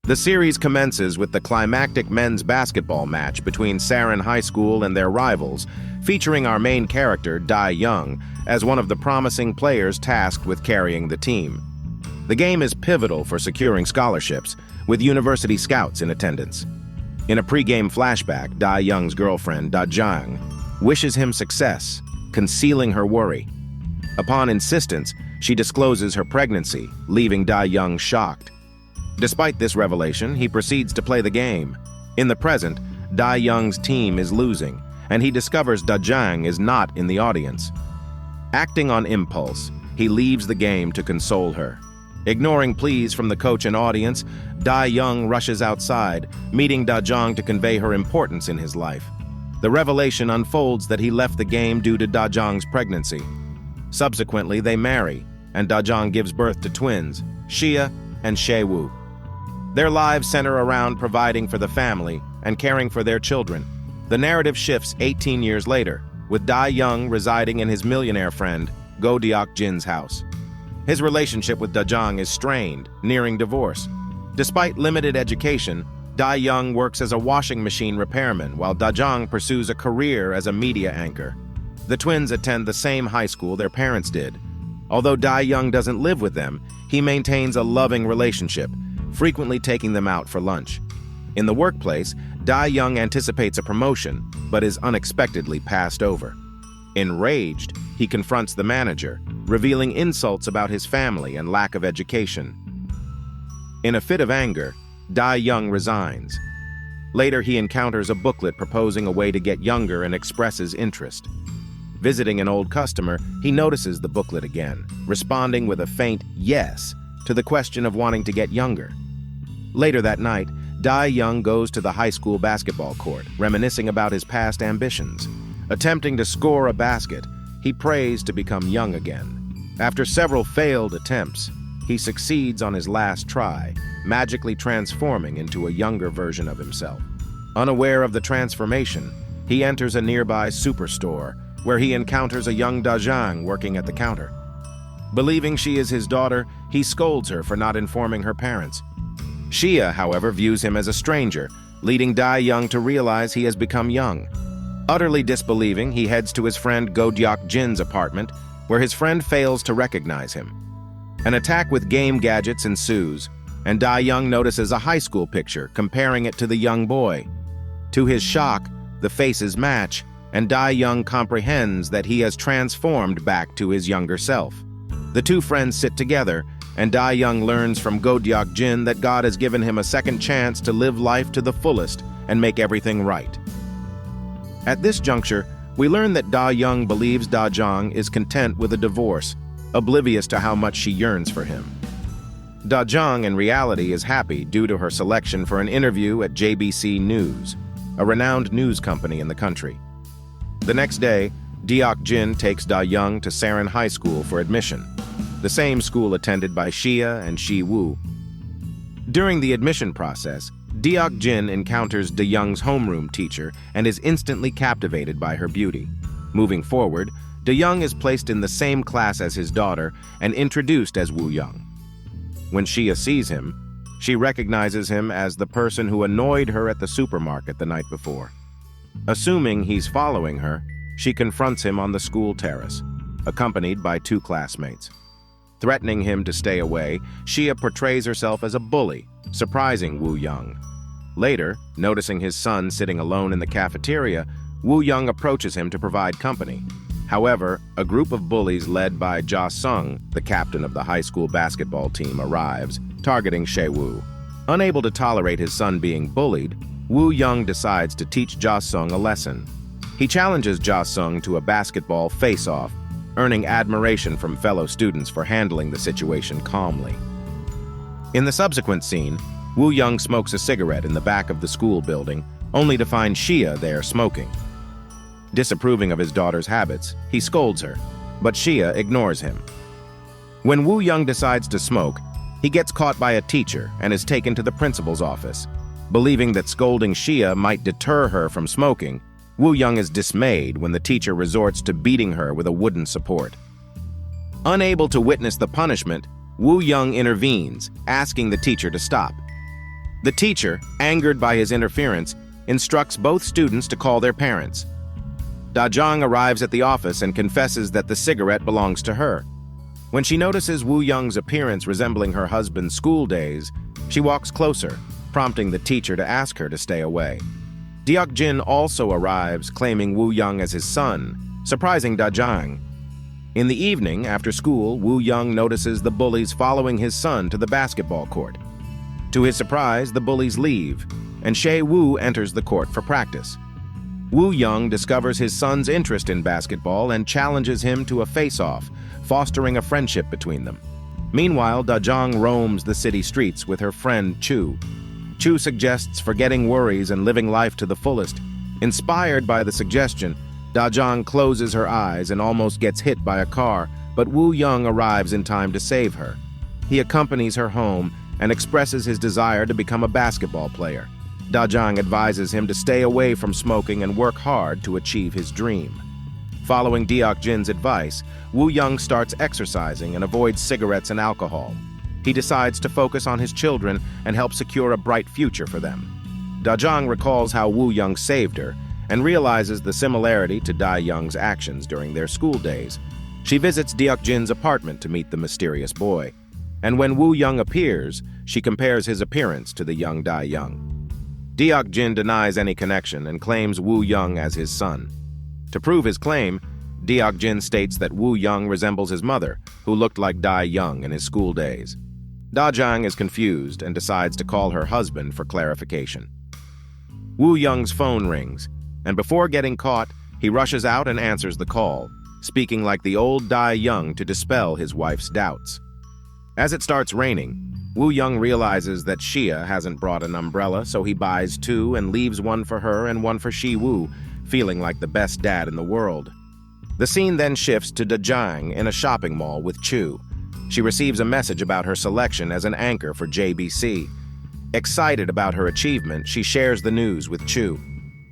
The series commences with the climactic men's basketball match between Sarin High School and their rivals, featuring our main character, Da-Young, as one of the promising players tasked with carrying the team. The game is pivotal for securing scholarships, with university scouts in attendance. In a pre-game flashback, Da-Young's girlfriend, Do-Hyun, wishes him success, concealing her worry. Upon insistence, she discloses her pregnancy, leaving Da-Young shocked. Despite this revelation, he proceeds to play the game. In the present, Da-Young's team is losing, and he discovers Do-Hyun is not in the audience. Acting on impulse, he leaves the game to console her. Ignoring pleas from the coach and audience, Da-Young rushes outside, meeting Do-Hyun to convey her importance in his life. The revelation unfolds that he left the game due to Do-Hyun's pregnancy. Subsequently, they marry, and Do-Hyun gives birth to twins, Shia and Shae-woo. Their lives center around providing for the family and caring for their children. The narrative shifts 18 years later, with Da-Young residing in his millionaire friend, Go Deok-jin's house. His relationship with Do-Hyun is strained, nearing divorce. Despite limited education, Da-Young works as a washing machine repairman, while Do-Hyun pursues a career as a media anchor. The twins attend the same high school their parents did. Although Da-Young doesn't live with them, he maintains a loving relationship, frequently taking them out for lunch. In the workplace, Da-Young anticipates a promotion, but is unexpectedly passed over. Enraged, he confronts the manager, revealing insults about his family and lack of education. In a fit of anger, Da-Young resigns. Later, he encounters a booklet proposing a way to get younger and expresses interest. Visiting an old customer, he notices the booklet again, responding with a faint yes to the question of wanting to get younger. Later that night, Da-Young goes to the high school basketball court, reminiscing about his past ambitions. Attempting to score a basket, he prays to become young again. After several failed attempts, he succeeds on his last try, magically transforming into a younger version of himself. Unaware of the transformation, he enters a nearby superstore, where he encounters a young Da-Jung working at the counter. Believing she is his daughter, he scolds her for not informing her parents. Shia, however, views him as a stranger, leading Da-Young to realize he has become young. Utterly disbelieving, he heads to his friend Go Deok-jin's apartment, where his friend fails to recognize him. An attack with game gadgets ensues, and Da-Young notices a high school picture, comparing it to the young boy. To his shock, the faces match, and Da-Young comprehends that he has transformed back to his younger self. The two friends sit together, and Da-Young learns from Go Deok-jin that God has given him a second chance to live life to the fullest and make everything right. At this juncture, we learn that Da-Young believes Da-Jung is content with a divorce, oblivious to how much she yearns for him. Da-Jung, in reality, is happy due to her selection for an interview at JBC News, a renowned news company in the country. The next day, Deok-jin takes Da-Young to Sarin High School for admission, the same school attended by Shia and Shi-woo. During the admission process, Deok-jin encounters Da-Young's homeroom teacher and is instantly captivated by her beauty. Moving forward, Da-Young is placed in the same class as his daughter and introduced as Woo-young. When Shia sees him, she recognizes him as the person who annoyed her at the supermarket the night before. Assuming he's following her, she confronts him on the school terrace, accompanied by two classmates. Threatening him to stay away, Shia portrays herself as a bully, surprising Woo-young. Later, noticing his son sitting alone in the cafeteria, Woo-young approaches him to provide company. However, a group of bullies led by Ja-sung, the captain of the high school basketball team, arrives, targeting Shae-woo. Unable to tolerate his son being bullied, Woo-young decides to teach Ja-sung a lesson. He challenges Ja-sung to a basketball face-off, earning admiration from fellow students for handling the situation calmly. In the subsequent scene, Woo-young smokes a cigarette in the back of the school building, only to find Shia there smoking. Disapproving of his daughter's habits, he scolds her, but Shia ignores him. When Woo-young decides to smoke, he gets caught by a teacher and is taken to the principal's office. Believing that scolding Shia might deter her from smoking, Woo-young is dismayed when the teacher resorts to beating her with a wooden support. Unable to witness the punishment, Woo-young intervenes, asking the teacher to stop. The teacher, angered by his interference, instructs both students to call their parents. Da-Jung arrives at the office and confesses that the cigarette belongs to her. When she notices Woo-Young's appearance resembling her husband's school days, she walks closer, prompting the teacher to ask her to stay away. Deok-jin also arrives, claiming Woo-Young as his son, surprising Da-Jung. In the evening, after school, Woo-Young notices the bullies following his son to the basketball court. To his surprise, the bullies leave, and Shae-woo enters the court for practice. Woo-Young discovers his son's interest in basketball and challenges him to a face-off, fostering a friendship between them. Meanwhile, Da-Jung roams the city streets with her friend Chu. Chu suggests forgetting worries and living life to the fullest. Inspired by the suggestion, Da-Jung closes her eyes and almost gets hit by a car, but Woo-Young arrives in time to save her. He accompanies her home and expresses his desire to become a basketball player. Da-Jung advises him to stay away from smoking and work hard to achieve his dream. Following Deok-jin's advice, Woo-Young starts exercising and avoids cigarettes and alcohol. He decides to focus on his children and help secure a bright future for them. Da-Jung recalls how Woo-Young saved her and realizes the similarity to Da-Young's actions during their school days. She visits Deok-jin's apartment to meet the mysterious boy. And when Woo-Young appears, she compares his appearance to the young Da-Young. Deok-jin denies any connection and claims Woo-Young as his son. To prove his claim, Deok-jin states that Woo-Young resembles his mother, who looked like Da-Young in his school days. Da-Jung is confused and decides to call her husband for clarification. Woo-Young's phone rings, and before getting caught, he rushes out and answers the call, speaking like the old Da-Young to dispel his wife's doubts. As it starts raining, Woo-Young realizes that Shia hasn't brought an umbrella, so he buys two and leaves one for her and one for Shi-woo, feeling like the best dad in the world. The scene then shifts to Da-Jung in a shopping mall with Chu. She receives a message about her selection as an anchor for JBC. Excited about her achievement, she shares the news with Chu.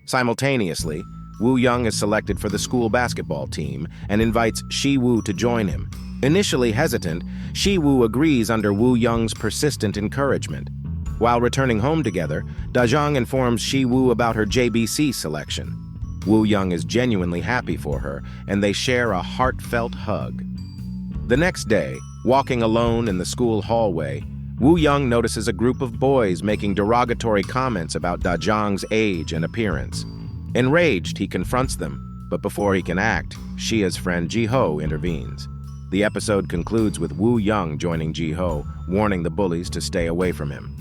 Simultaneously, Woo-Young is selected for the school basketball team and invites Shi-woo to join him. Initially hesitant, Shi-woo agrees under Woo-Young's persistent encouragement. While returning home together, Da-Jung informs Shi-woo about her JBC selection. Woo-Young is genuinely happy for her, and they share a heartfelt hug. The next day, walking alone in the school hallway, Woo-Young notices a group of boys making derogatory comments about Da-Jung's age and appearance. Enraged, he confronts them, but before he can act, Shia's friend Ji-ho intervenes. The episode concludes with Woo-Young joining Ji-ho, warning the bullies to stay away from him.